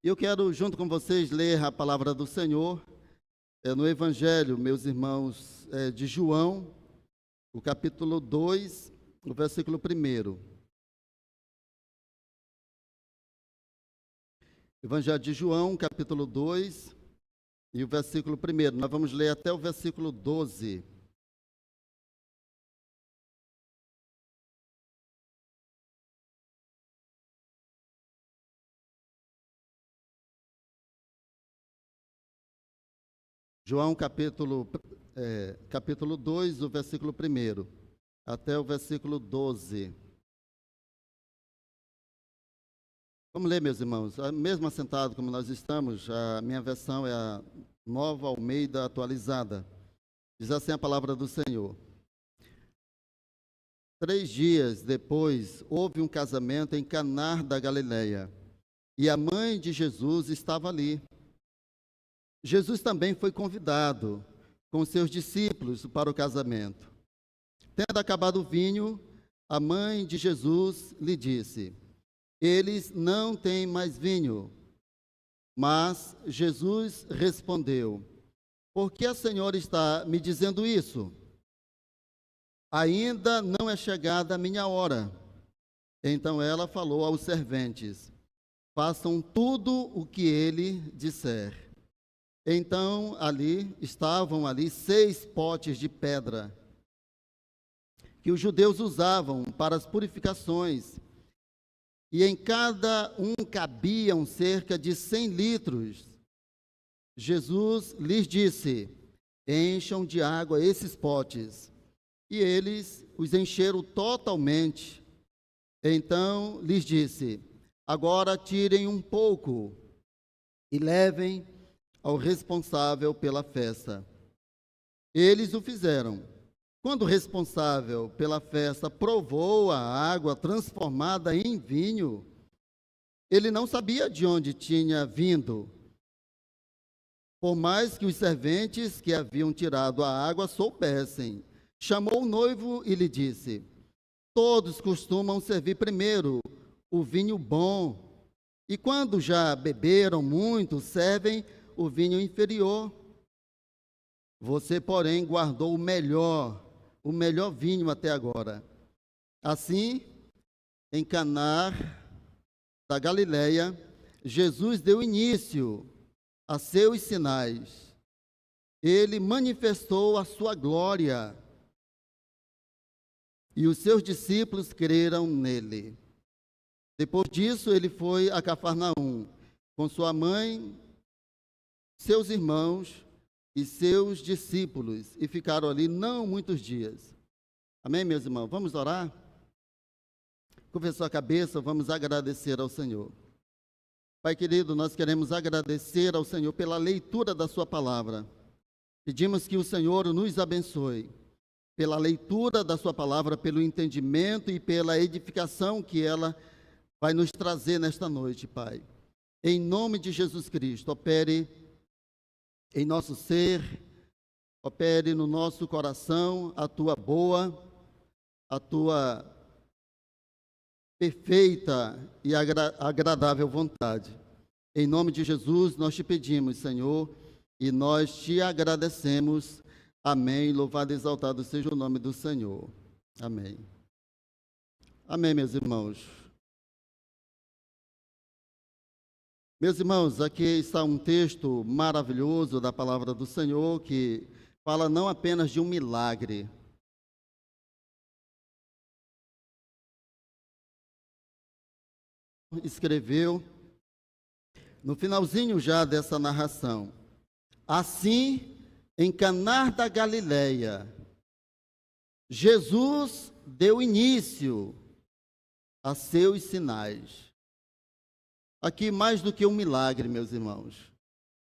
E eu quero, junto com vocês, ler a palavra do Senhor no Evangelho, meus irmãos, de João, o capítulo 2, o versículo 1. Evangelho de João, capítulo 2, e o versículo 1. Nós vamos ler até o versículo 12. João, capítulo 2, o versículo 1, até o versículo 12. Vamos ler, meus irmãos. Mesmo assentado como nós estamos, a minha versão é a Nova Almeida atualizada. Diz assim a palavra do Senhor. 3 dias depois, houve um casamento em Caná da Galileia, e a mãe de Jesus estava ali. Jesus também foi convidado com seus discípulos para o casamento. Tendo acabado o vinho, a mãe de Jesus lhe disse: eles não têm mais vinho. Mas Jesus respondeu: por que a senhora está me dizendo isso? Ainda não é chegada a minha hora. Então ela falou aos serventes: façam tudo o que ele disser. Então estavam ali 6 potes de pedra, que os judeus usavam para as purificações, e em cada um cabiam cerca de 100 litros. Jesus lhes disse: encham de água esses potes. E eles os encheram totalmente. Então lhes disse: agora tirem um pouco e levem ao responsável pela festa. Eles o fizeram. Quando o responsável pela festa provou a água transformada em vinho, ele não sabia de onde tinha vindo, por mais que os serventes que haviam tirado a água soubessem. Chamou o noivo e lhe disse: todos costumam servir primeiro o vinho bom, e quando já beberam muito, servem o vinho inferior. Você, porém, guardou o melhor vinho até agora. Assim, em Caná da Galileia, Jesus deu início a seus sinais. Ele manifestou a sua glória, e os seus discípulos creram nele. Depois disso, ele foi a Cafarnaum, com sua mãe, seus irmãos e seus discípulos, e ficaram ali não muitos dias. Amém, meus irmãos? Vamos orar? Curva sua cabeça, vamos agradecer ao Senhor. Pai querido, nós queremos agradecer ao Senhor pela leitura da sua palavra. Pedimos que o Senhor nos abençoe pela leitura da sua palavra, pelo entendimento e pela edificação que ela vai nos trazer nesta noite, Pai. Em nome de Jesus Cristo, opere em nosso ser, opere no nosso coração a tua boa, a tua perfeita e agradável vontade. Em nome de Jesus, nós te pedimos, Senhor, e nós te agradecemos. Amém. Louvado e exaltado seja o nome do Senhor. Amém. Amém, meus irmãos. Meus irmãos, aqui está um texto maravilhoso da palavra do Senhor, que fala não apenas de um milagre. Escreveu, no finalzinho já dessa narração: assim, em Caná da Galileia, Jesus deu início a seus sinais. Aqui, mais do que um milagre, meus irmãos,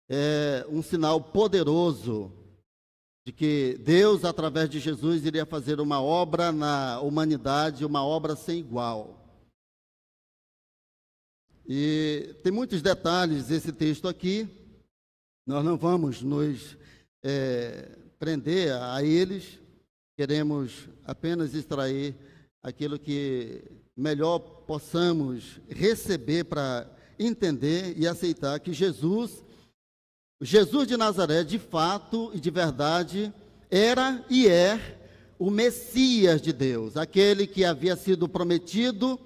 é um sinal poderoso de que Deus, através de Jesus, iria fazer uma obra na humanidade, uma obra sem igual. E tem muitos detalhes esse texto aqui, nós não vamos nos prender a eles, queremos apenas extrair aquilo que melhor possamos receber para entender e aceitar que Jesus de Nazaré, de fato e de verdade, era e é o Messias de Deus, aquele que havia sido prometido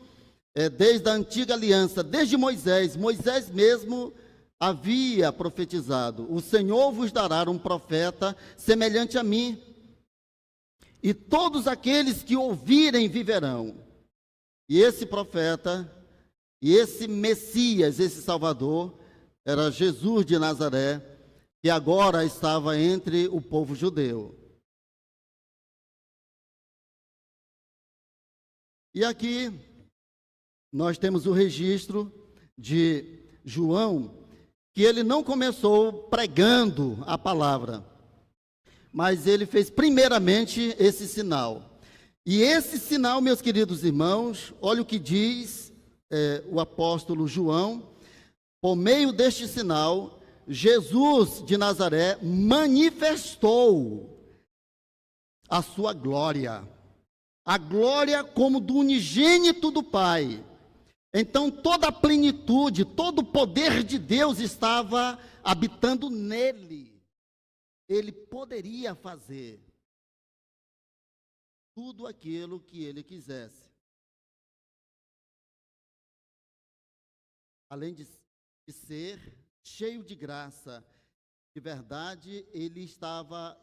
desde a antiga aliança, desde Moisés. Moisés mesmo havia profetizado: o Senhor vos dará um profeta semelhante a mim, e todos aqueles que ouvirem viverão. E esse profeta, e esse Messias, esse Salvador, era Jesus de Nazaré, que agora estava entre o povo judeu. E aqui nós temos o registro de João, que ele não começou pregando a palavra, mas ele fez primeiramente esse sinal. E esse sinal, meus queridos irmãos, olha o que diz o apóstolo João: por meio deste sinal, Jesus de Nazaré manifestou a sua glória, a glória como do unigênito do Pai. Então toda a plenitude, todo o poder de Deus estava habitando nele. Ele poderia fazer tudo aquilo que ele quisesse. Além de ser cheio de graça, de verdade, ele estava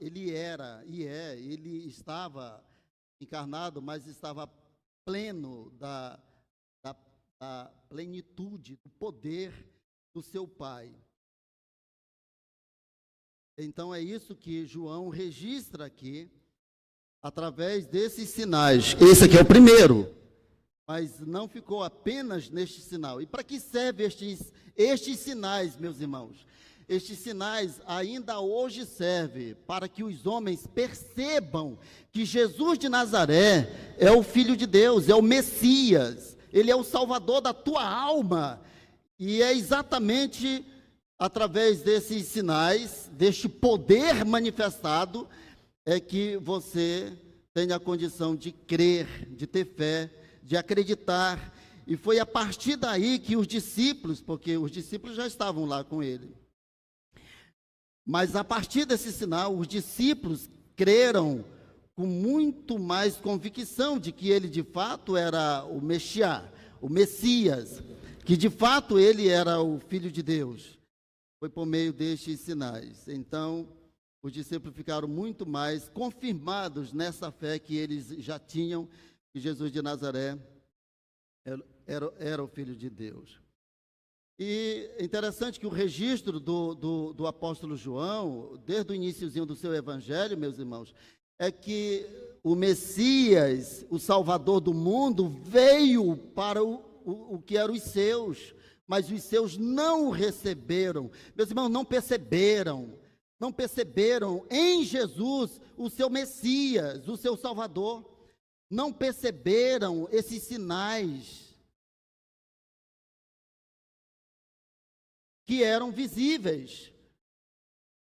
encarnado, mas estava pleno da plenitude, do poder do seu Pai. Então é isso que João registra aqui, através desses sinais. Esse aqui é o primeiro, mas não ficou apenas neste sinal. E para que servem estes sinais, meus irmãos? Estes sinais ainda hoje servem para que os homens percebam que Jesus de Nazaré é o Filho de Deus, é o Messias, ele é o Salvador da tua alma. E é exatamente através desses sinais, deste poder manifestado, é que você tem a condição de crer, de ter fé, de acreditar. E foi a partir daí que os discípulos, porque os discípulos já estavam lá com ele, mas a partir desse sinal, os discípulos creram com muito mais convicção de que ele de fato era o Messias, que de fato ele era o Filho de Deus. Foi por meio destes sinais. Então, os discípulos ficaram muito mais confirmados nessa fé que eles já tinham, que Jesus de Nazaré era o Filho de Deus. E é interessante que o registro do apóstolo João, desde o iniciozinho do seu evangelho, meus irmãos, é que o Messias, o Salvador do mundo, veio para o que eram os seus, mas os seus não o receberam. Meus irmãos, não perceberam em Jesus o seu Messias, o seu Salvador. Não perceberam esses sinais que eram visíveis.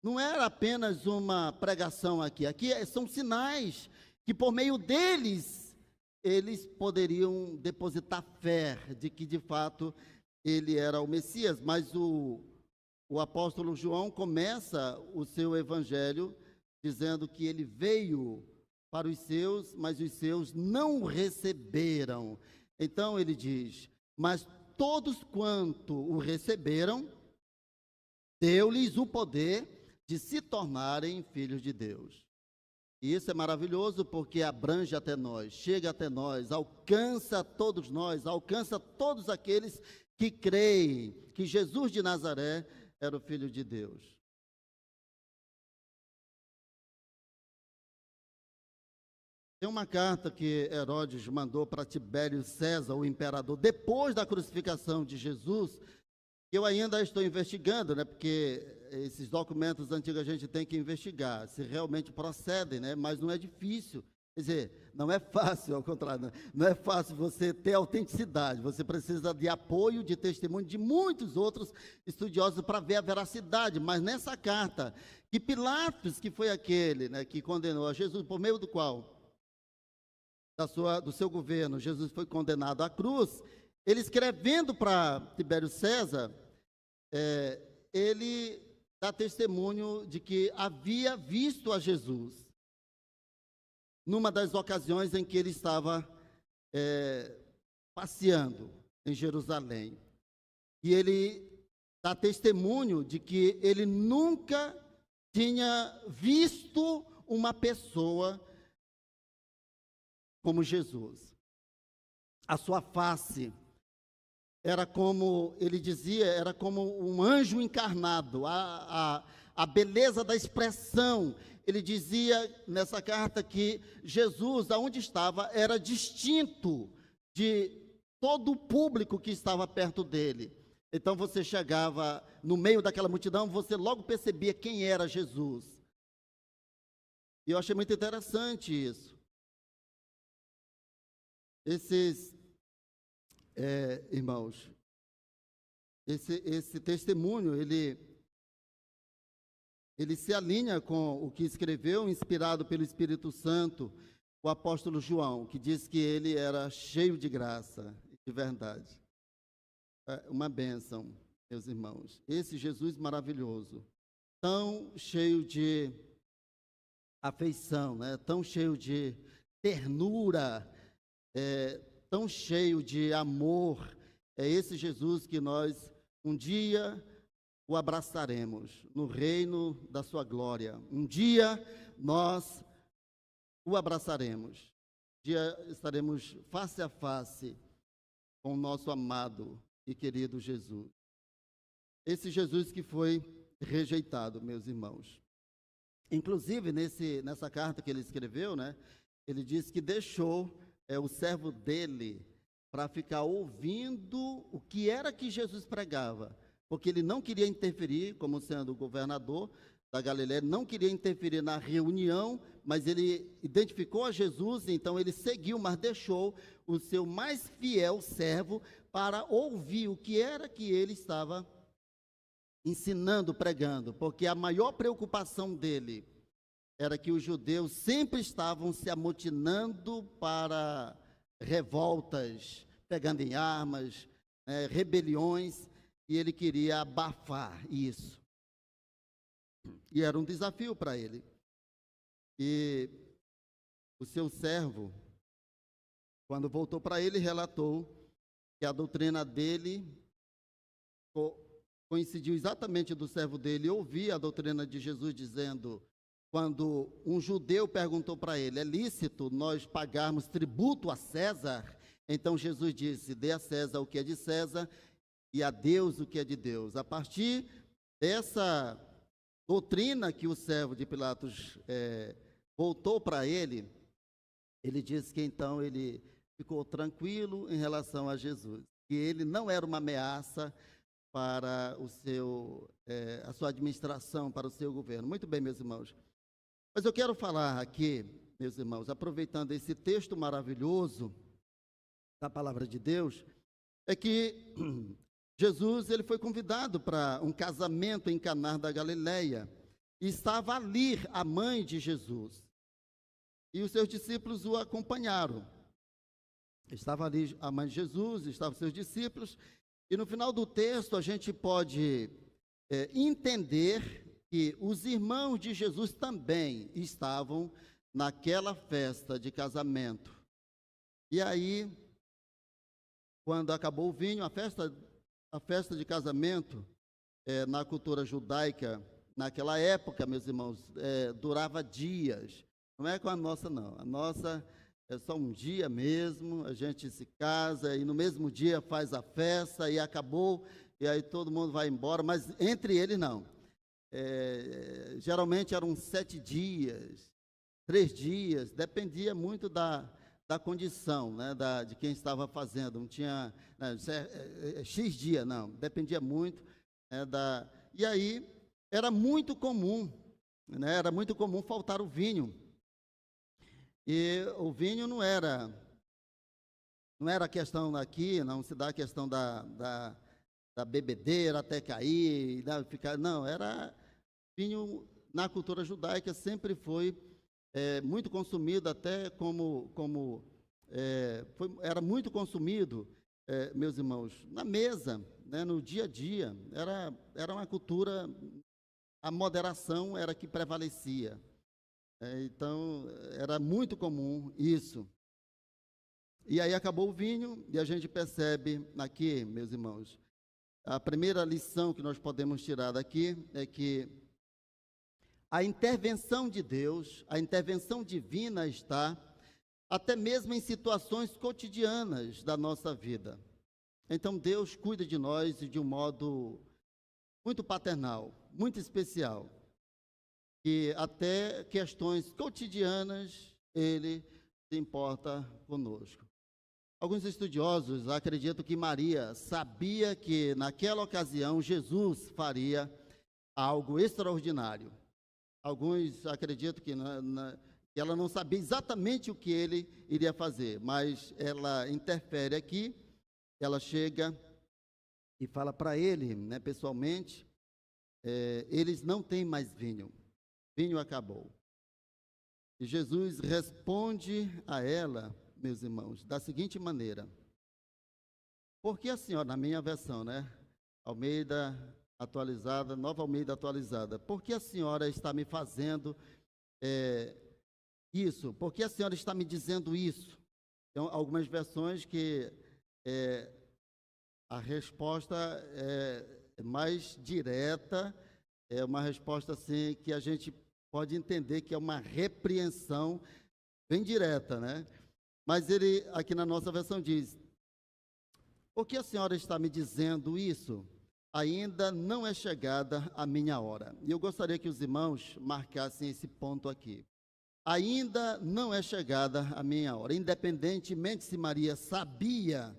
Não era apenas uma pregação aqui são sinais que por meio deles, eles poderiam depositar fé de que de fato ele era o Messias. Mas o apóstolo João começa o seu evangelho dizendo que ele veio para os seus, mas os seus não o receberam. Então ele diz: mas todos quanto o receberam, deu-lhes o poder de se tornarem filhos de Deus. E isso é maravilhoso porque abrange até nós, chega até nós, alcança todos nós, alcança todos aqueles que creem que Jesus de Nazaré era o Filho de Deus. Tem uma carta que Herodes mandou para Tibério César, o imperador, depois da crucificação de Jesus, que eu ainda estou investigando, porque esses documentos antigos a gente tem que investigar, se realmente procedem, mas não é difícil. Quer dizer, não é fácil, ao contrário, não é fácil você ter autenticidade, você precisa de apoio, de testemunho de muitos outros estudiosos para ver a veracidade. Mas nessa carta, que Pilatos, que foi aquele que condenou a Jesus, por meio do qual, do seu governo, Jesus foi condenado à cruz, ele escrevendo para Tibério César, ele dá testemunho de que havia visto a Jesus numa das ocasiões em que ele estava passeando em Jerusalém. E ele dá testemunho de que ele nunca tinha visto uma pessoa como Jesus. A sua face era como, ele dizia, era como um anjo encarnado, a beleza da expressão. Ele dizia nessa carta que Jesus, aonde estava, era distinto de todo o público que estava perto dele. Então você chegava no meio daquela multidão, você logo percebia quem era Jesus. E eu achei muito interessante isso. Esses irmãos, esse testemunho, ele se alinha com o que escreveu, inspirado pelo Espírito Santo, o apóstolo João, que diz que ele era cheio de graça e de verdade. Uma bênção, meus irmãos. Esse Jesus maravilhoso, tão cheio de afeição, né? Tão cheio de ternura, tão cheio de amor, é esse Jesus que nós um dia o abraçaremos no reino da sua glória. Um dia nós o abraçaremos. Um dia estaremos face a face com o nosso amado e querido Jesus. Esse Jesus que foi rejeitado, meus irmãos. Inclusive, nessa carta que ele escreveu, né, ele diz que deixou o servo dele para ficar ouvindo o que era que Jesus pregava, porque ele não queria interferir, como sendo o governador da Galiléia, não queria interferir na reunião, mas ele identificou a Jesus, então ele seguiu, mas deixou o seu mais fiel servo para ouvir o que era que ele estava ensinando, pregando, porque a maior preocupação dele era que os judeus sempre estavam se amotinando para revoltas, pegando em armas, rebeliões, e ele queria abafar isso. E era um desafio para ele. E o seu servo, quando voltou para ele, relatou que a doutrina dele coincidiu exatamente do servo dele ouvir a doutrina de Jesus dizendo, quando um judeu perguntou para ele, é lícito nós pagarmos tributo a César? Então Jesus disse, dê a César o que é de César e a Deus o que é de Deus. A partir dessa doutrina que o servo de Pilatos voltou para ele, ele disse que então ele ficou tranquilo em relação a Jesus, que ele não era uma ameaça para a sua administração, para o seu governo. Muito bem, meus irmãos. Mas eu quero falar aqui, meus irmãos, aproveitando esse texto maravilhoso da palavra de Deus, é que Jesus ele foi convidado para um casamento em Caná da Galileia, e estava ali a mãe de Jesus, e os seus discípulos o acompanharam. Estava ali a mãe de Jesus, estavam os seus discípulos, e no final do texto a gente pode entender que os irmãos de Jesus também estavam naquela festa de casamento. E aí, quando acabou o vinho, a festa de casamento, na cultura judaica, naquela época, meus irmãos, durava dias. Não é com a nossa, não. A nossa é só um dia mesmo, a gente se casa e no mesmo dia faz a festa e acabou, e aí todo mundo vai embora, mas entre eles não. Geralmente eram 7 dias, 3 dias, dependia muito da condição, né, de quem estava fazendo, não tinha X dia, não, dependia muito. E aí era muito comum, né, faltar o vinho, e o vinho não era questão aqui, não se dá a questão da bebedeira até cair, não, era vinho na cultura judaica, sempre foi muito consumido, até era muito consumido meus irmãos, na mesa, né, no dia a dia, era uma cultura, a moderação era que prevalecia. Então, era muito comum isso. E aí acabou o vinho, e a gente percebe aqui, meus irmãos, a primeira lição que nós podemos tirar daqui é que a intervenção de Deus, a intervenção divina está até mesmo em situações cotidianas da nossa vida. Então, Deus cuida de nós de um modo muito paternal, muito especial, que até questões cotidianas Ele se importa conosco. Alguns estudiosos acreditam que Maria sabia que naquela ocasião Jesus faria algo extraordinário. Alguns acreditam que ela não sabia exatamente o que ele iria fazer, mas ela interfere aqui, ela chega e fala para ele, né, pessoalmente, eles não têm mais vinho, vinho acabou. E Jesus responde a ela, meus irmãos, da seguinte maneira: porque a senhora, na minha versão, né, Almeida atualizada, Nova Almeida atualizada, por que a senhora está me fazendo isso? Por que a senhora está me dizendo isso? Então, algumas versões que a resposta é mais direta, é uma resposta assim que a gente pode entender que é uma repreensão bem direta, né? Mas ele, aqui na nossa versão, diz: por que a senhora está me dizendo isso? Ainda não é chegada a minha hora. E eu gostaria que os irmãos marcassem esse ponto aqui. Ainda não é chegada a minha hora. Independentemente se Maria sabia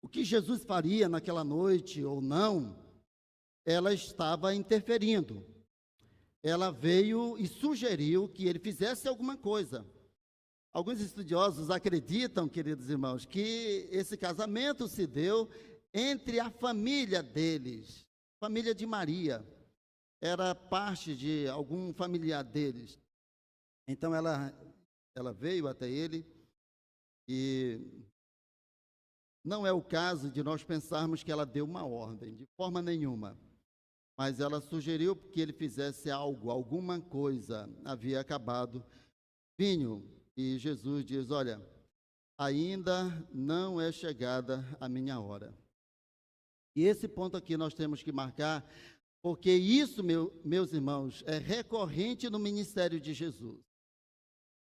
o que Jesus faria naquela noite ou não, ela estava interferindo. Ela veio e sugeriu que ele fizesse alguma coisa. Alguns estudiosos acreditam, queridos irmãos, que esse casamento se deu entre a família deles, família de Maria. Era parte de algum familiar deles. Então ela veio até ele, e não é o caso de nós pensarmos que ela deu uma ordem, de forma nenhuma. Mas ela sugeriu que ele fizesse algo, alguma coisa. Havia acabado vinho. E Jesus diz: olha, ainda não é chegada a minha hora. E esse ponto aqui nós temos que marcar, porque isso, meus irmãos, é recorrente no ministério de Jesus.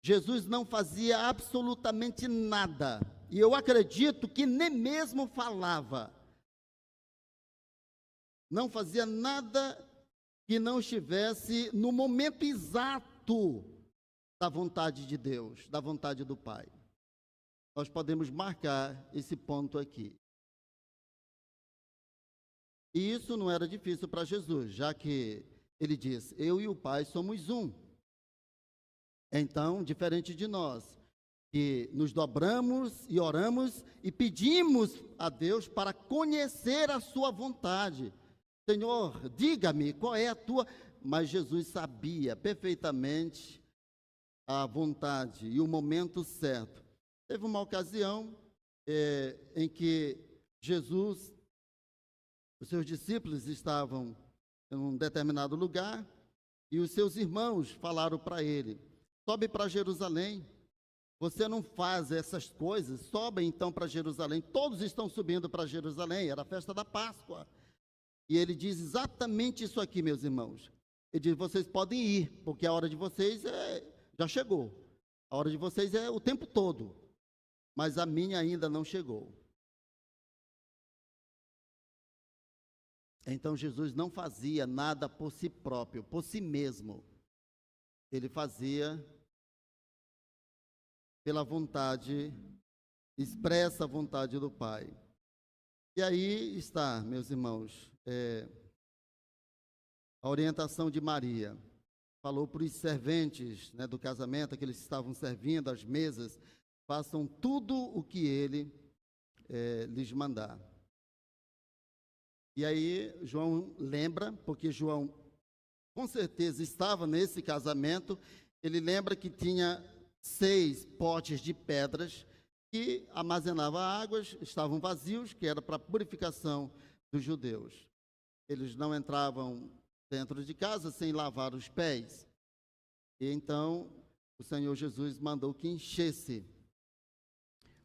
Jesus não fazia absolutamente nada, e eu acredito que nem mesmo falava. Não fazia nada que não estivesse no momento exato da vontade de Deus, da vontade do Pai. Nós podemos marcar esse ponto aqui. E isso não era difícil para Jesus, já que ele diz: eu e o Pai somos um. Então, diferente de nós, que nos dobramos e oramos e pedimos a Deus para conhecer a sua vontade. Senhor, diga-me qual é a tua... Mas Jesus sabia perfeitamente a vontade e o momento certo. Teve uma ocasião em que Jesus, os seus discípulos estavam em um determinado lugar e os seus irmãos falaram para ele: sobe para Jerusalém, você não faz essas coisas, sobe então para Jerusalém. Todos estão subindo para Jerusalém, era a festa da Páscoa. E ele diz exatamente isso aqui, meus irmãos. Ele diz: vocês podem ir, porque a hora de vocês já chegou. A hora de vocês é o tempo todo, mas a minha ainda não chegou. Então Jesus não fazia nada por si próprio, por si mesmo. Ele fazia pela vontade, expressa a vontade do Pai. E aí está, meus irmãos, a orientação de Maria. Falou para os serventes, né, do casamento, que eles estavam servindo às mesas: façam tudo o que ele lhes mandar. E aí João lembra, porque João com certeza estava nesse casamento, ele lembra que tinha 6 potes de pedras, que armazenava águas, estavam vazios, que era para a purificação dos judeus. Eles não entravam dentro de casa sem lavar os pés. E então o Senhor Jesus mandou que enchesse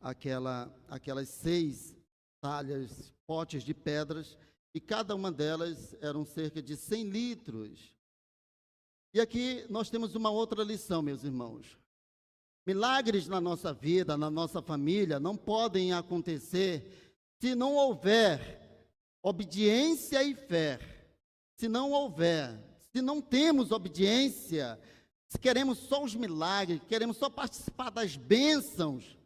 aquelas 6 talhas, potes de pedras, e cada uma delas eram cerca de 100 litros. E aqui nós temos uma outra lição, meus irmãos. Milagres na nossa vida, na nossa família, não podem acontecer se não houver obediência e fé. Se não houver, se não temos obediência, se queremos só os milagres, queremos só participar das bênçãos,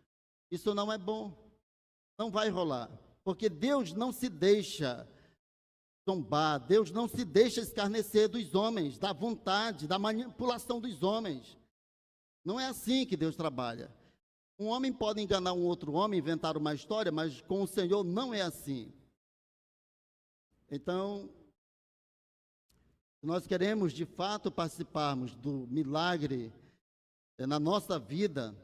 isso não é bom, não vai rolar, porque Deus não se deixa zombar, Deus não se deixa escarnecer dos homens, da vontade, da manipulação dos homens. Não é assim que Deus trabalha. Um homem pode enganar um outro homem, inventar uma história, mas com o Senhor não é assim. Então, se nós queremos de fato participarmos do milagre na nossa vida,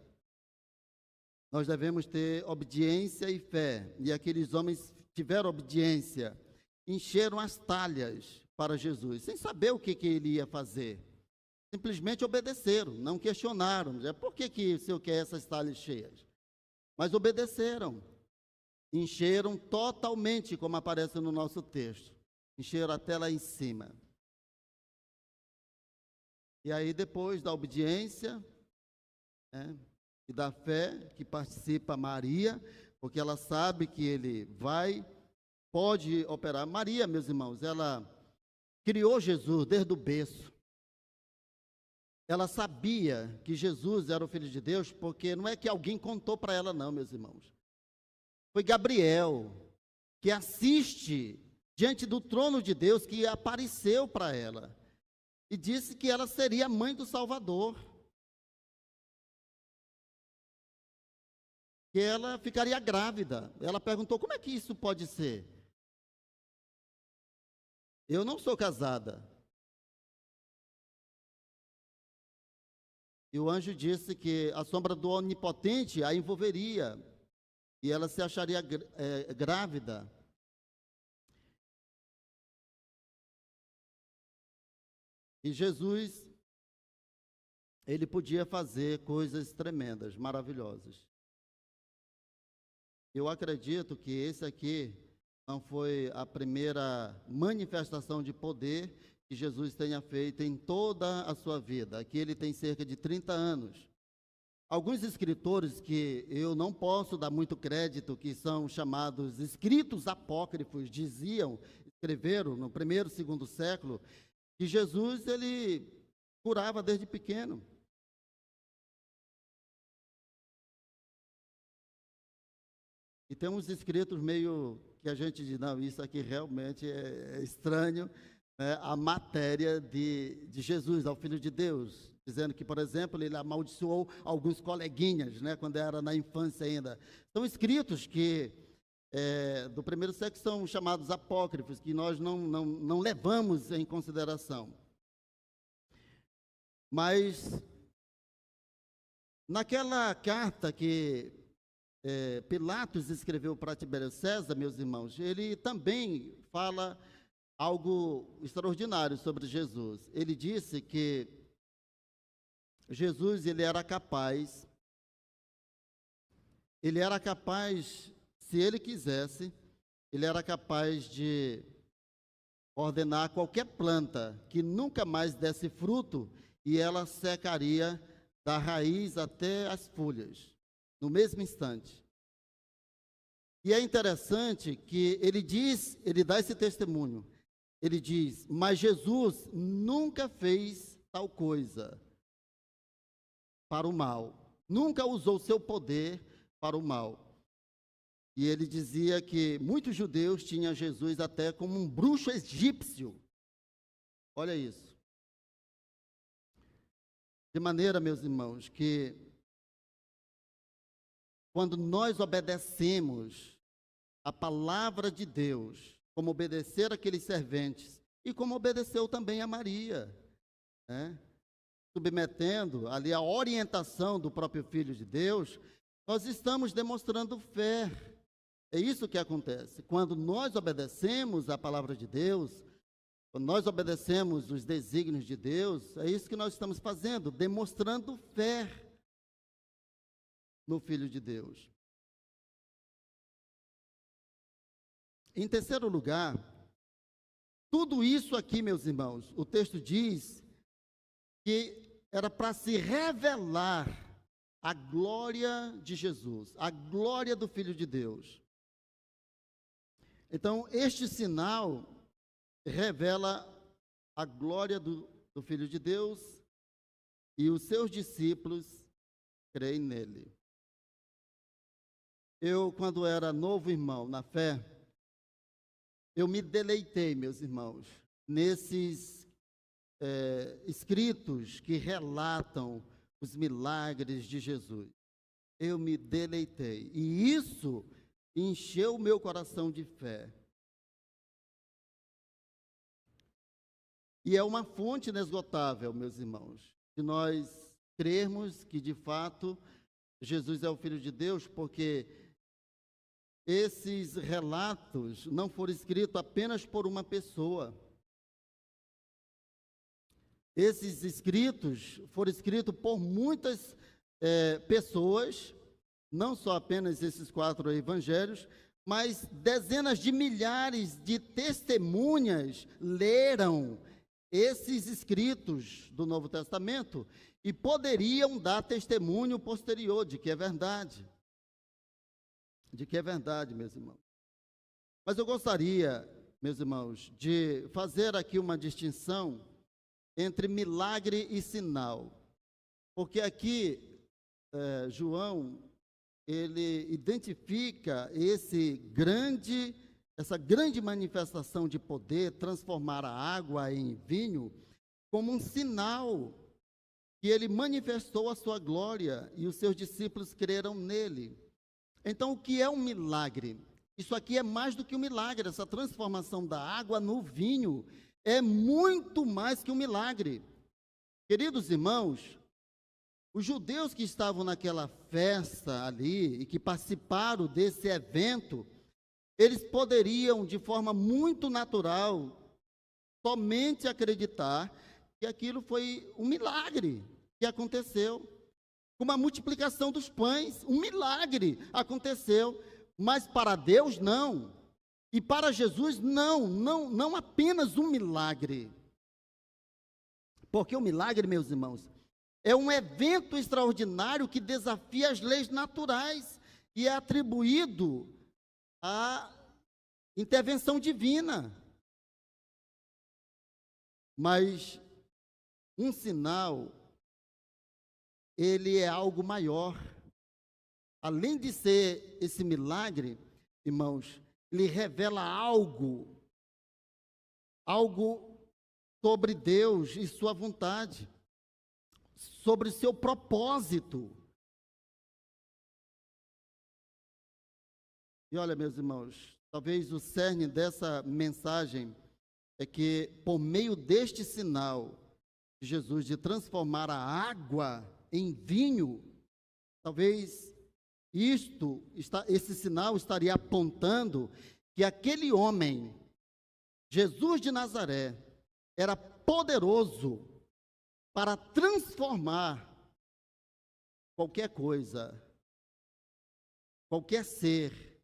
nós devemos ter obediência e fé. E aqueles homens tiveram obediência, encheram as talhas para Jesus, sem saber o que ele ia fazer. Simplesmente obedeceram, não questionaram. Por que o Senhor quer essas talhas cheias? Mas obedeceram. Encheram totalmente, como aparece no nosso texto. Encheram até lá em cima. E aí, depois da obediência, e da fé, que participa Maria, porque ela sabe que ele pode operar. Maria, meus irmãos, ela criou Jesus desde o berço. Ela sabia que Jesus era o Filho de Deus, porque não é que alguém contou para ela, não, meus irmãos. Foi Gabriel, que assiste diante do trono de Deus, que apareceu para ela e disse que ela seria a mãe do Salvador. Que ela ficaria grávida. Ela perguntou: como é que isso pode ser? Eu não sou casada. E o anjo disse que a sombra do Onipotente a envolveria e ela se acharia grávida. E Jesus, ele podia fazer coisas tremendas, maravilhosas. Eu acredito que esse aqui não foi a primeira manifestação de poder que Jesus tenha feito em toda a sua vida. Aqui ele tem cerca de 30 anos. Alguns escritores que eu não posso dar muito crédito, que são chamados escritos apócrifos, escreveram no 1º e 2º século, que Jesus, ele curava desde pequeno. E tem uns escritos meio que a gente diz: não, isso aqui realmente é estranho, a matéria de Jesus, ao Filho de Deus, dizendo que, por exemplo, ele amaldiçoou alguns coleguinhas, quando era na infância ainda. São escritos que, do 1º século, são chamados apócrifos, que nós não levamos em consideração. Mas, naquela carta que Pilatos escreveu para Tibério César, meus irmãos, ele também fala algo extraordinário sobre Jesus. Ele disse que Jesus, ele era capaz, se ele quisesse, ele era capaz de ordenar qualquer planta que nunca mais desse fruto e ela secaria da raiz até as folhas, no mesmo instante. E é interessante que ele dá esse testemunho. Ele diz: mas Jesus nunca fez tal coisa para o mal, nunca usou seu poder para o mal. E ele dizia que muitos judeus tinham Jesus até como um bruxo egípcio. Olha isso. De maneira, meus irmãos, que quando nós obedecemos a palavra de Deus, como obedecer aqueles serventes, e como obedeceu também a Maria, submetendo ali a orientação do próprio Filho de Deus, nós estamos demonstrando fé. É isso que acontece. Quando nós obedecemos a palavra de Deus, quando nós obedecemos os desígnios de Deus, é isso que nós estamos fazendo, demonstrando fé no Filho de Deus. Em terceiro lugar, tudo isso aqui, meus irmãos, o texto diz que era para se revelar a glória de Jesus, a glória do Filho de Deus. Então, este sinal revela a glória do Filho de Deus e os seus discípulos creem nele. Eu, quando era novo irmão na fé, eu me deleitei, meus irmãos, nesses escritos que relatam os milagres de Jesus. Eu me deleitei. E isso encheu o meu coração de fé. E é uma fonte inesgotável, meus irmãos, de nós crermos que, de fato, Jesus é o Filho de Deus, porque esses relatos não foram escritos apenas por uma pessoa. Esses escritos foram escritos por muitas pessoas, não só apenas esses 4 evangelhos, mas dezenas de milhares de testemunhas leram esses escritos do Novo Testamento e poderiam dar testemunho posterior de que é verdade. De que é verdade, meus irmãos. Mas eu gostaria, meus irmãos, de fazer aqui uma distinção entre milagre e sinal. Porque aqui, João, ele identifica essa grande manifestação de poder, transformar a água em vinho, como um sinal que ele manifestou a sua glória e os seus discípulos creram nele. Então, o que é um milagre? Isso aqui é mais do que um milagre, essa transformação da água no vinho é muito mais que um milagre. Queridos irmãos, os judeus que estavam naquela festa ali e que participaram desse evento, eles poderiam, de forma muito natural, somente acreditar que aquilo foi um milagre que aconteceu. Como a multiplicação dos pães, um milagre aconteceu, mas para Deus não, e para Jesus não apenas um milagre, porque o milagre, meus irmãos, é um evento extraordinário que desafia as leis naturais e é atribuído à intervenção divina. Mas um sinal, ele é algo maior. Além de ser esse milagre, irmãos, ele revela algo sobre Deus e sua vontade, sobre seu propósito. E olha, meus irmãos, talvez o cerne dessa mensagem é que, por meio deste sinal de Jesus de transformar a água em vinho, talvez esse sinal estaria apontando que aquele homem, Jesus de Nazaré, era poderoso para transformar qualquer coisa, qualquer ser,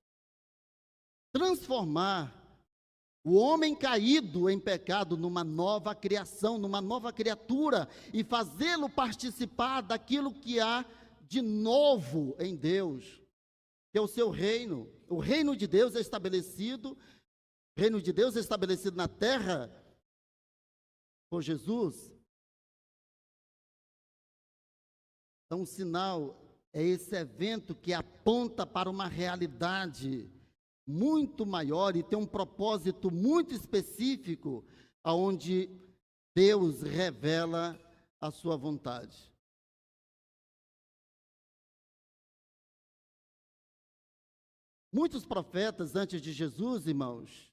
transformar o homem caído em pecado numa nova criação, numa nova criatura, e fazê-lo participar daquilo que há de novo em Deus, que é o seu reino. O reino de Deus é estabelecido, na terra por Jesus. Então, o sinal é esse evento que aponta para uma realidade muito maior e tem um propósito muito específico, aonde Deus revela a sua vontade. Muitos profetas antes de Jesus, irmãos,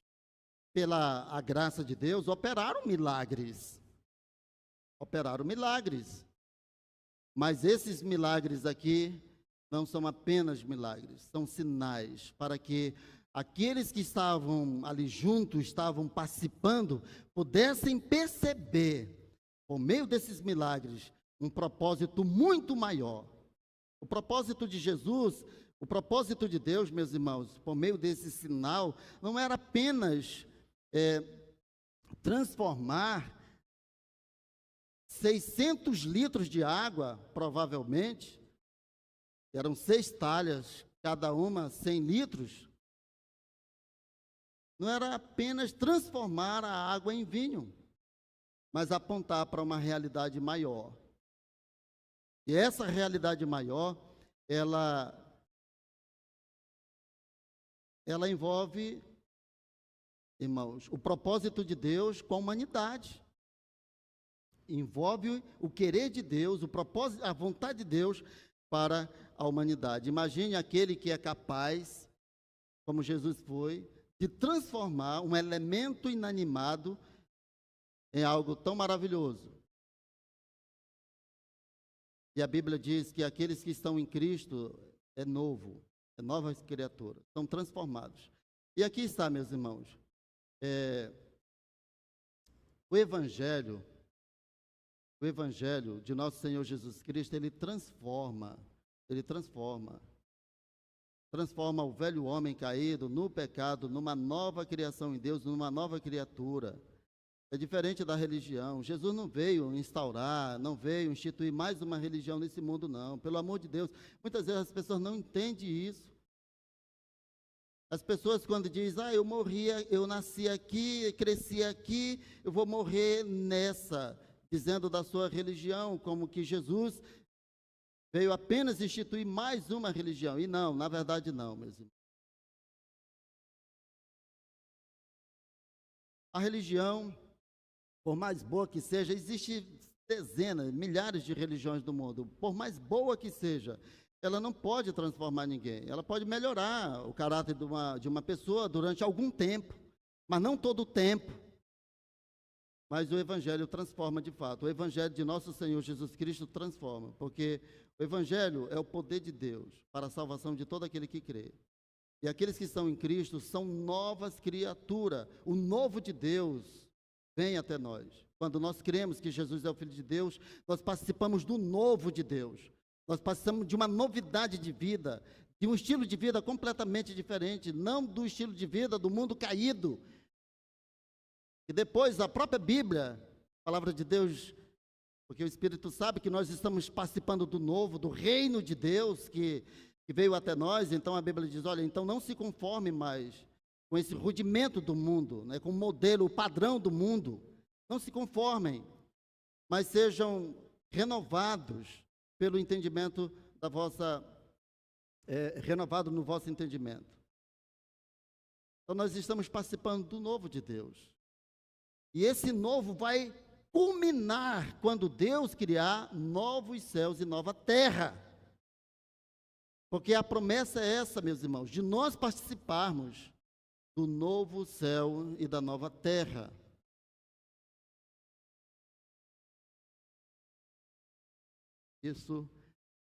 pela a graça de Deus, operaram milagres. Mas esses milagres aqui não são apenas milagres, são sinais para que aqueles que estavam ali juntos, estavam participando, pudessem perceber, por meio desses milagres, um propósito muito maior. O propósito de Jesus, o propósito de Deus, meus irmãos, por meio desse sinal, não era apenas transformar 600 litros de água, provavelmente, eram 6 talhas, cada uma 100 litros, não era apenas transformar a água em vinho, mas apontar para uma realidade maior. E essa realidade maior, ela envolve, irmãos, o propósito de Deus com a humanidade. Envolve o querer de Deus, o propósito, a vontade de Deus para a humanidade. Imagine aquele que é capaz, como Jesus foi, de transformar um elemento inanimado em algo tão maravilhoso. E a Bíblia diz que aqueles que estão em Cristo é novo, é novas criaturas, são transformados. E aqui está, meus irmãos, o Evangelho de nosso Senhor Jesus Cristo, ele transforma o velho homem caído no pecado, numa nova criação em Deus, numa nova criatura. É diferente da religião. Jesus não veio instaurar, não veio instituir mais uma religião nesse mundo, não. Pelo amor de Deus. Muitas vezes as pessoas não entendem isso. As pessoas quando dizem, eu morria, eu nasci aqui, cresci aqui, eu vou morrer nessa, dizendo da sua religião, como que Jesus veio apenas instituir mais uma religião. E não, na verdade não, meus irmãos. A religião, por mais boa que seja, existe dezenas, milhares de religiões no mundo. Por mais boa que seja, ela não pode transformar ninguém. Ela pode melhorar o caráter de uma pessoa durante algum tempo, mas não todo o tempo. Mas o Evangelho transforma de fato. O Evangelho de nosso Senhor Jesus Cristo transforma, porque o Evangelho é o poder de Deus para a salvação de todo aquele que crê. E aqueles que estão em Cristo são novas criaturas. O novo de Deus vem até nós. Quando nós cremos que Jesus é o Filho de Deus, nós participamos do novo de Deus. Nós passamos de uma novidade de vida, de um estilo de vida completamente diferente, não do estilo de vida do mundo caído. E depois a própria Bíblia, a palavra de Deus, porque o Espírito sabe que nós estamos participando do novo, do reino de Deus que veio até nós. Então a Bíblia diz, olha, então não se conforme mais com esse rudimento do mundo, né, com o modelo, o padrão do mundo. Não se conformem, mas sejam renovados pelo entendimento da vossa, renovado no vosso entendimento. Então nós estamos participando do novo de Deus. E esse novo vai culminar quando Deus criar novos céus e nova terra. Porque a promessa é essa, meus irmãos, de nós participarmos do novo céu e da nova terra. Isso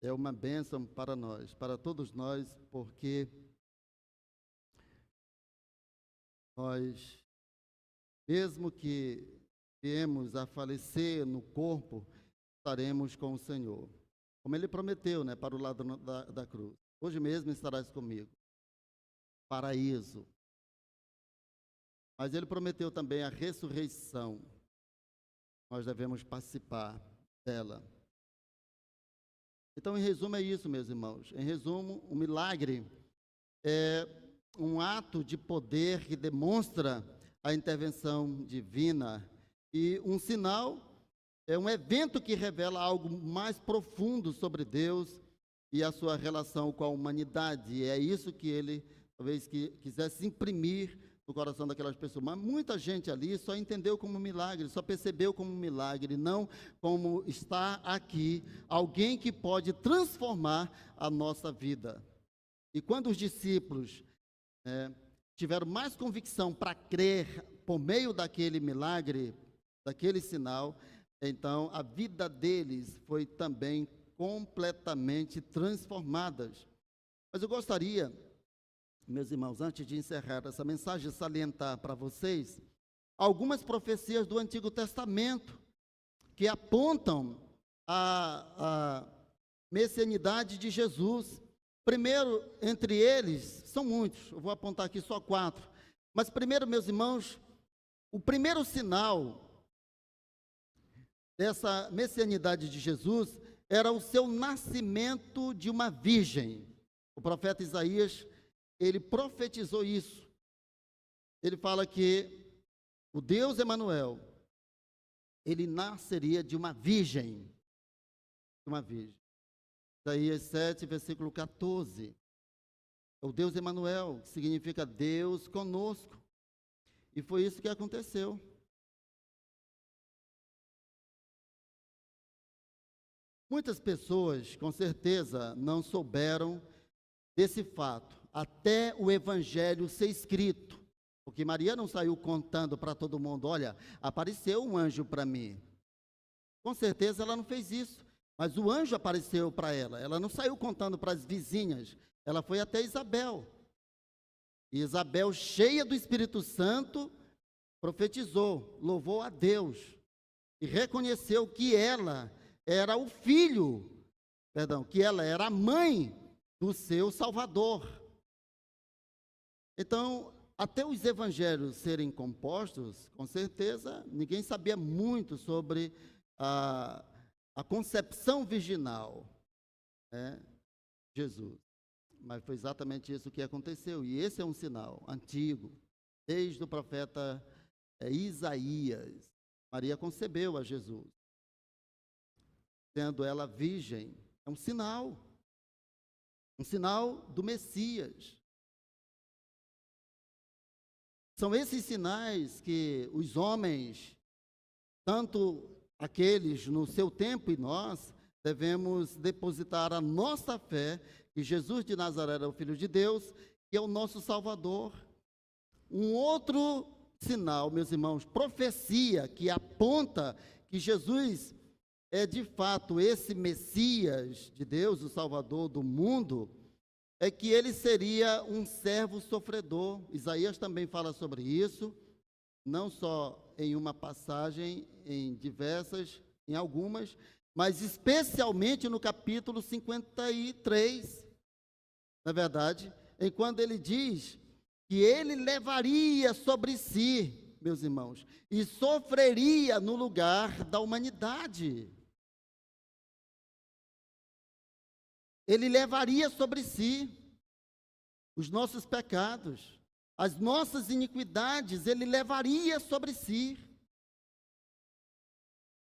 é uma bênção para nós, para todos nós, porque nós, mesmo que viemos a falecer no corpo, estaremos com o Senhor. Como Ele prometeu, né, para o lado da cruz. Hoje mesmo estarás comigo. Paraíso. Mas Ele prometeu também a ressurreição. Nós devemos participar dela. Então, em resumo, é isso, meus irmãos. Em resumo, o milagre é um ato de poder que demonstra a intervenção divina. E um sinal é um evento que revela algo mais profundo sobre Deus e a sua relação com a humanidade. E é isso que ele, talvez, quisesse imprimir no coração daquelas pessoas. Mas muita gente ali só entendeu como milagre, só percebeu como milagre, não como está aqui alguém que pode transformar a nossa vida. E quando os discípulos tiveram mais convicção para crer por meio daquele milagre, daquele sinal, então a vida deles foi também completamente transformadas. Mas eu gostaria, meus irmãos, antes de encerrar essa mensagem, salientar para vocês algumas profecias do Antigo Testamento que apontam a messianidade de Jesus. Primeiro, entre eles, são muitos, eu vou apontar aqui só 4. Mas primeiro, meus irmãos, o primeiro sinal dessa messianidade de Jesus era o seu nascimento de uma virgem. O profeta Isaías, ele profetizou isso. Ele fala que o Deus Emanuel, ele nasceria de uma virgem. Uma virgem. Isaías 7, versículo 14. O Deus Emanuel, que significa Deus conosco. E foi isso que aconteceu. Muitas pessoas, com certeza, não souberam desse fato, até o evangelho ser escrito. Porque Maria não saiu contando para todo mundo, olha, apareceu um anjo para mim. Com certeza ela não fez isso, mas o anjo apareceu para ela. Ela não saiu contando para as vizinhas, ela foi até Isabel. E Isabel, cheia do Espírito Santo, profetizou, louvou a Deus e reconheceu que ela era o filho, que ela era a mãe do seu Salvador. Então, até os evangelhos serem compostos, com certeza, ninguém sabia muito sobre a concepção virginal, Jesus. Mas foi exatamente isso que aconteceu, e esse é um sinal antigo, desde o profeta Isaías. Maria concebeu a Jesus, sendo ela virgem, é um sinal do Messias. São esses sinais que os homens, tanto aqueles no seu tempo e nós, devemos depositar a nossa fé que Jesus de Nazaré é o Filho de Deus, que é o nosso Salvador. Um outro sinal, meus irmãos, profecia que aponta que Jesus é de fato esse Messias de Deus, o Salvador do mundo, é que ele seria um servo sofredor. Isaías também fala sobre isso, não só em uma passagem, em diversas, em algumas, mas especialmente no capítulo 53, na verdade, em quando ele diz que ele levaria sobre si, meus irmãos, e sofreria no lugar da humanidade. Ele levaria sobre si os nossos pecados, as nossas iniquidades, ele levaria sobre si.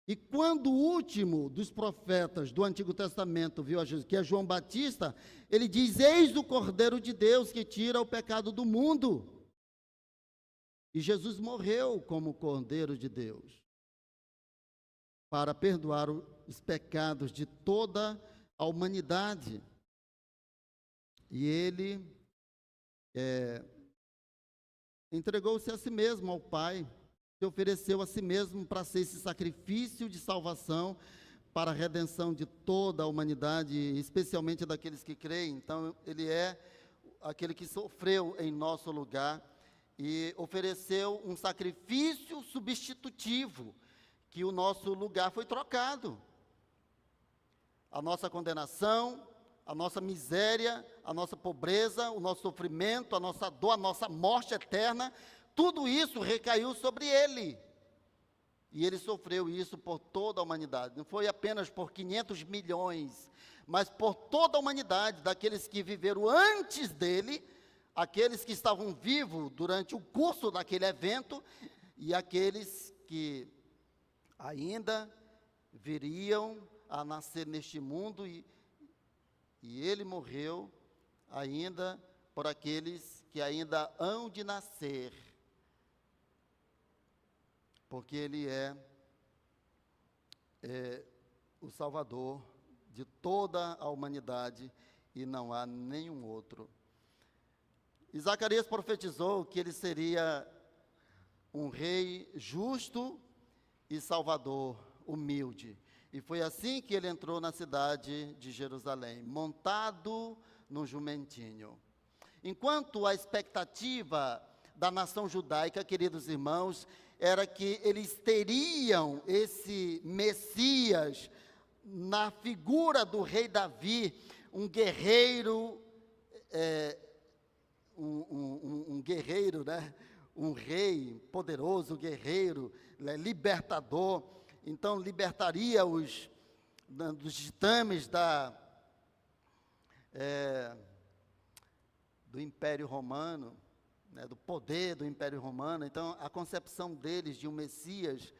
E quando o último dos profetas do Antigo Testamento viu a Jesus, que é João Batista, ele diz: eis o Cordeiro de Deus que tira o pecado do mundo. E Jesus morreu como Cordeiro de Deus, para perdoar os pecados de toda a humanidade. E ele entregou-se a si mesmo ao Pai, se ofereceu a si mesmo para ser esse sacrifício de salvação para a redenção de toda a humanidade, especialmente daqueles que creem. Então, ele é aquele que sofreu em nosso lugar e ofereceu um sacrifício substitutivo, que o nosso lugar foi trocado. A nossa condenação, a nossa miséria, a nossa pobreza, o nosso sofrimento, a nossa dor, a nossa morte eterna, tudo isso recaiu sobre ele. E ele sofreu isso por toda a humanidade. Não foi apenas por 500 milhões, mas por toda a humanidade, daqueles que viveram antes dele, aqueles que estavam vivos durante o curso daquele evento, e aqueles que ainda viriam a nascer neste mundo, e ele morreu ainda por aqueles que ainda hão de nascer, porque ele é o Salvador de toda a humanidade e não há nenhum outro. E Zacarias profetizou que ele seria um rei justo e salvador, humilde. E foi assim que ele entrou na cidade de Jerusalém, montado num jumentinho. Enquanto a expectativa da nação judaica, queridos irmãos, era que eles teriam esse Messias na figura do rei Davi, um guerreiro, um guerreiro, né? Um rei poderoso, guerreiro, libertador. Então libertaria dos ditames do Império Romano, né, do poder do Império Romano. Então, a concepção deles de um Messias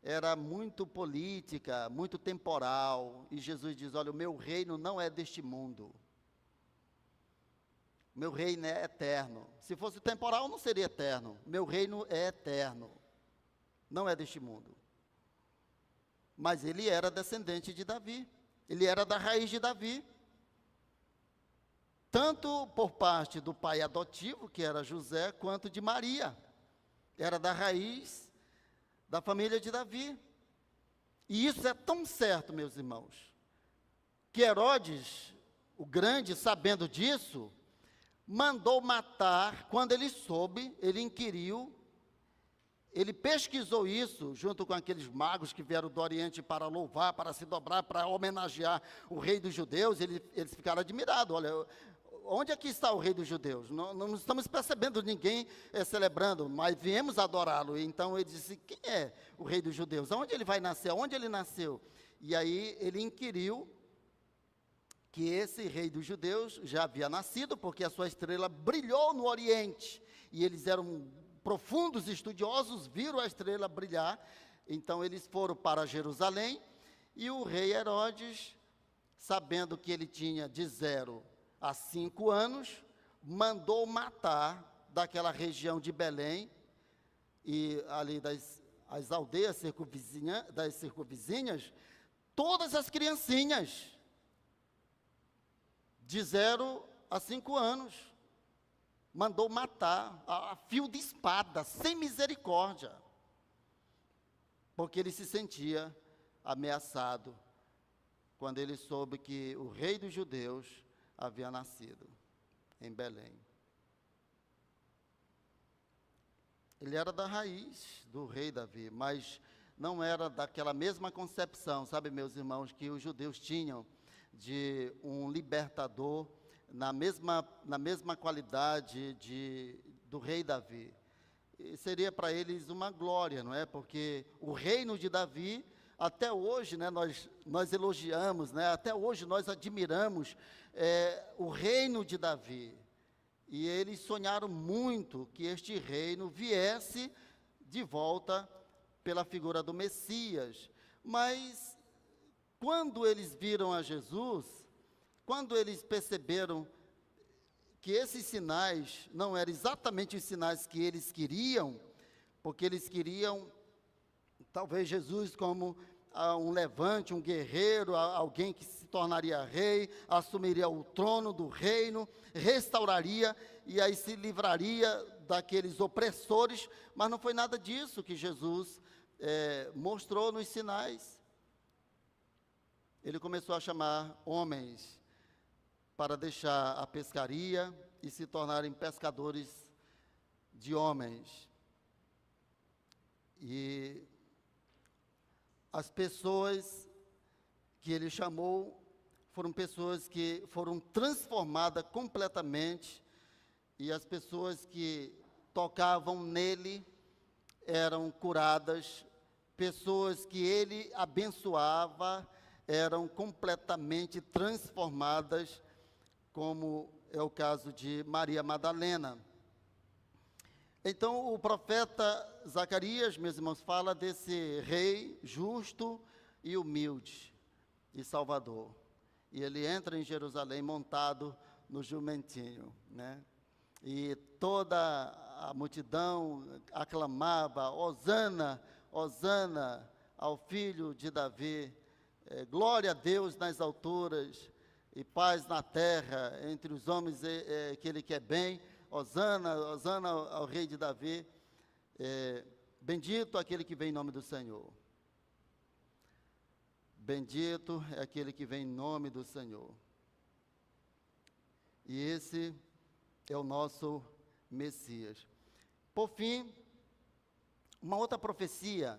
era muito política, muito temporal. E Jesus diz: olha, o meu reino não é deste mundo. O meu reino é eterno. Se fosse temporal, não seria eterno. Meu reino é eterno. Não é deste mundo. Mas ele era descendente de Davi. Ele era da raiz de Davi. Tanto por parte do pai adotivo, que era José, quanto de Maria. Era da raiz da família de Davi. E isso é tão certo, meus irmãos, que Herodes, o grande, sabendo disso, mandou matar. Quando ele soube, ele inquiriu, ele pesquisou isso, junto com aqueles magos que vieram do Oriente para louvar, para se dobrar, para homenagear o rei dos judeus. Eles ficaram admirados. Olha, onde aqui está o rei dos judeus? Não estamos percebendo ninguém celebrando, mas viemos adorá-lo. Então ele disse: quem é o rei dos judeus? Aonde ele vai nascer? Aonde ele nasceu? E aí ele inquiriu que esse rei dos judeus já havia nascido, porque a sua estrela brilhou no Oriente. E eles eram profundos estudiosos, viram a estrela brilhar. Então eles foram para Jerusalém, e o rei Herodes, sabendo que ele tinha de 0 a 5 anos, mandou matar daquela região de Belém, e ali as aldeias das circunvizinhas, todas as criancinhas, de 0 a 5 anos. Mandou matar a fio de espada, sem misericórdia, porque ele se sentia ameaçado quando ele soube que o rei dos judeus havia nascido em Belém. Ele era da raiz do rei Davi, mas não era daquela mesma concepção, sabe, meus irmãos, que os judeus tinham de um libertador na mesma qualidade do rei Davi. E seria para eles uma glória, não é? Porque o reino de Davi, até hoje, né, nós elogiamos, né, até hoje nós admiramos o reino de Davi. E eles sonharam muito que este reino viesse de volta pela figura do Messias. Mas, quando eles viram a Jesus, quando eles perceberam que esses sinais não eram exatamente os sinais que eles queriam, porque eles queriam, talvez, Jesus como um levante, um guerreiro, alguém que se tornaria rei, assumiria o trono do reino, restauraria e aí se livraria daqueles opressores, mas não foi nada disso que Jesus mostrou nos sinais. Ele começou a chamar homens para deixar a pescaria e se tornarem pescadores de homens. E as pessoas que ele chamou foram pessoas que foram transformadas completamente, e as pessoas que tocavam nele eram curadas, pessoas que ele abençoava eram completamente transformadas, como é o caso de Maria Madalena. Então, o profeta Zacarias, meus irmãos, fala desse rei justo e humilde e salvador. E ele entra em Jerusalém montado no jumentinho, né? E toda a multidão aclamava: Hosana, Hosana ao filho de Davi, glória a Deus nas alturas, e paz na terra, entre os homens que ele quer bem. Hosana, Hosana ao rei de Davi, bendito aquele que vem em nome do Senhor. Bendito é aquele que vem em nome do Senhor. E esse é o nosso Messias. Por fim, uma outra profecia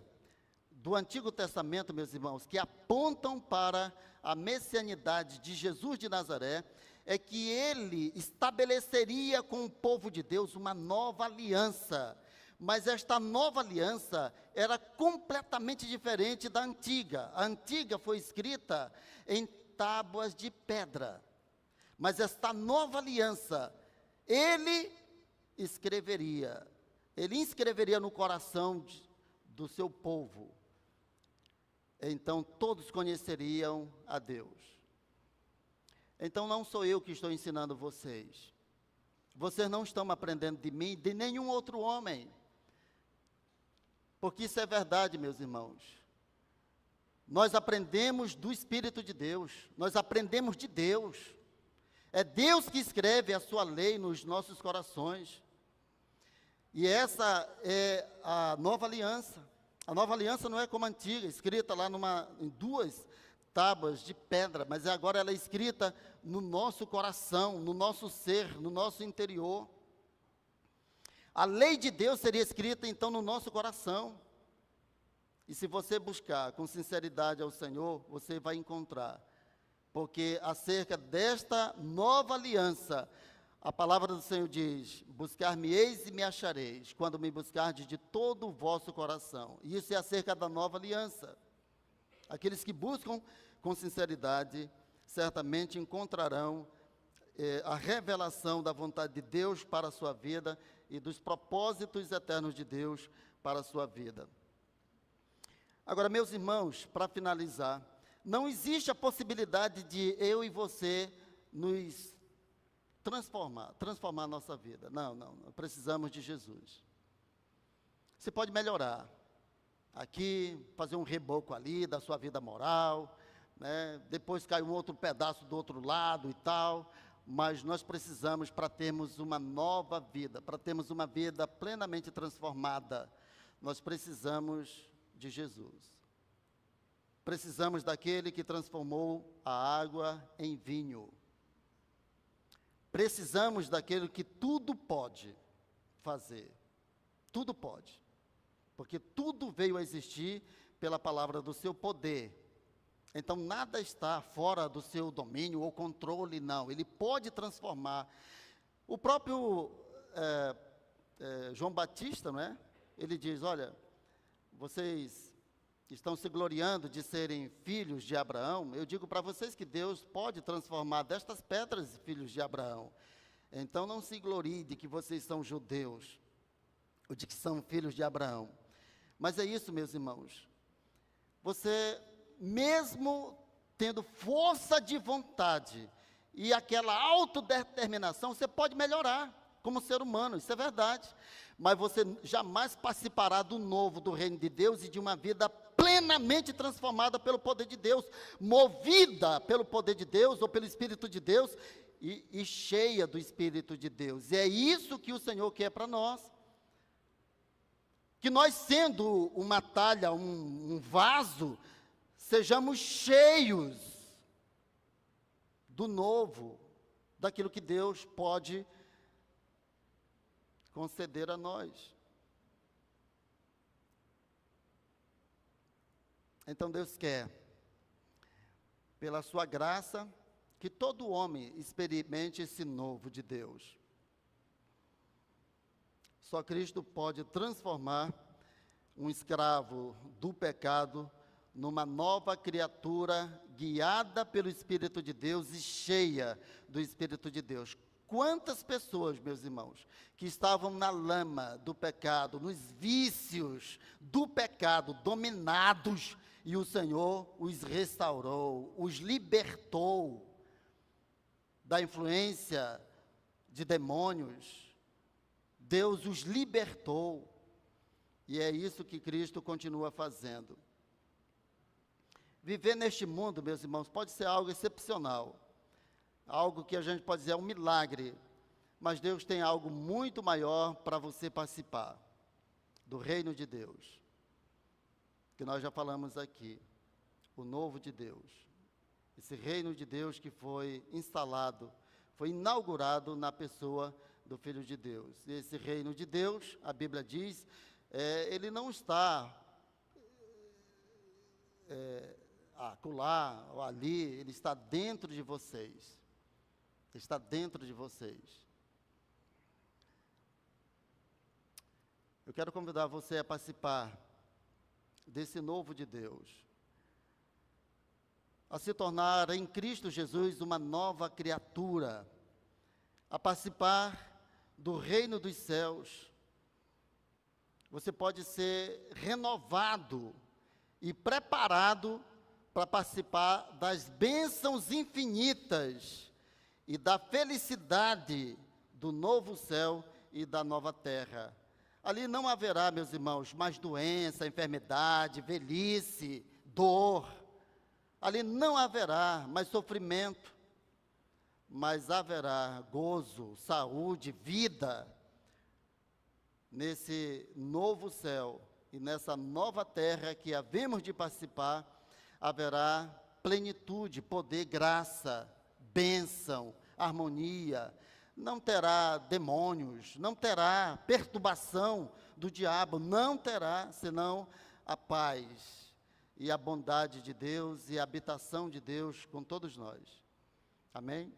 do Antigo Testamento, meus irmãos, que apontam para a messianidade de Jesus de Nazaré, é que ele estabeleceria com o povo de Deus uma nova aliança. Mas esta nova aliança era completamente diferente da antiga. A antiga foi escrita em tábuas de pedra. Mas esta nova aliança, ele inscreveria no coração do seu povo. Então todos conheceriam a Deus. Então não sou eu que estou ensinando vocês. Vocês não estão aprendendo de mim, de nenhum outro homem. Porque isso é verdade, meus irmãos. Nós aprendemos do Espírito de Deus. Nós aprendemos de Deus. É Deus que escreve a sua lei nos nossos corações. E essa é a nova aliança. A nova aliança não é como a antiga, escrita lá em 2 tábuas de pedra, mas agora ela é escrita no nosso coração, no nosso ser, no nosso interior. A lei de Deus seria escrita então no nosso coração. E se você buscar com sinceridade ao Senhor, você vai encontrar. Porque acerca desta nova aliança, a palavra do Senhor diz: buscar-me-eis e me achareis, quando me buscardes de todo o vosso coração. E isso é acerca da nova aliança. Aqueles que buscam com sinceridade, certamente encontrarão a revelação da vontade de Deus para a sua vida e dos propósitos eternos de Deus para a sua vida. Agora, meus irmãos, para finalizar, não existe a possibilidade de eu e você nos transformar a nossa vida. Não, precisamos de Jesus. Você pode melhorar, aqui, fazer um reboco ali da sua vida moral, né? Depois cai um outro pedaço do outro lado e tal, mas nós precisamos, para termos uma nova vida, para termos uma vida plenamente transformada, nós precisamos de Jesus. Precisamos daquele que transformou a água em vinho. Precisamos daquele que tudo pode fazer. Tudo pode. Porque tudo veio a existir pela palavra do seu poder. Então, nada está fora do seu domínio ou controle, não. Ele pode transformar. O próprio João Batista, não é? Ele diz: olha, vocês estão se gloriando de serem filhos de Abraão. Eu digo para vocês que Deus pode transformar destas pedras filhos de Abraão. Então, não se glorie de que vocês são judeus, ou de que são filhos de Abraão. Mas é isso, meus irmãos. Você, mesmo tendo força de vontade e aquela autodeterminação, você pode melhorar como ser humano, isso é verdade. Mas você jamais participará do novo, do reino de Deus e de uma vida plenamente transformada pelo poder de Deus, movida pelo poder de Deus ou pelo Espírito de Deus e cheia do Espírito de Deus. E é isso que o Senhor quer para nós. Que nós, sendo uma talha, um vaso, sejamos cheios do novo, daquilo que Deus pode conceder a nós. Então Deus quer, pela sua graça, que todo homem experimente esse novo de Deus. Só Cristo pode transformar um escravo do pecado numa nova criatura guiada pelo Espírito de Deus e cheia do Espírito de Deus. Quantas pessoas, meus irmãos, que estavam na lama do pecado, nos vícios do pecado, dominados, e o Senhor os restaurou, os libertou da influência de demônios. Deus os libertou, e é isso que Cristo continua fazendo. Viver neste mundo, meus irmãos, pode ser algo excepcional, algo que a gente pode dizer é um milagre, mas Deus tem algo muito maior para você participar, do reino de Deus, que nós já falamos aqui. o novo de Deus. Esse reino de Deus que foi instalado, foi inaugurado na pessoa do Filho de Deus. E esse reino de Deus, a Bíblia diz, ele não está acolá ou ali, ele está dentro de vocês. Está dentro de vocês. Eu quero convidar você a participar desse novo de Deus, a se tornar em Cristo Jesus uma nova criatura, a participar do reino dos céus. Você pode ser renovado e preparado para participar das bênçãos infinitas e da felicidade do novo céu e da nova terra. Ali não haverá, meus irmãos, mais doença, enfermidade, velhice, dor. Ali não haverá mais sofrimento, mas haverá gozo, saúde, vida. Nesse novo céu e nessa nova terra que havemos de participar, haverá plenitude, poder, graça, bênção, harmonia. Não terá demônios, não terá perturbação do diabo, não terá, senão a paz e a bondade de Deus e a habitação de Deus com todos nós. Amém?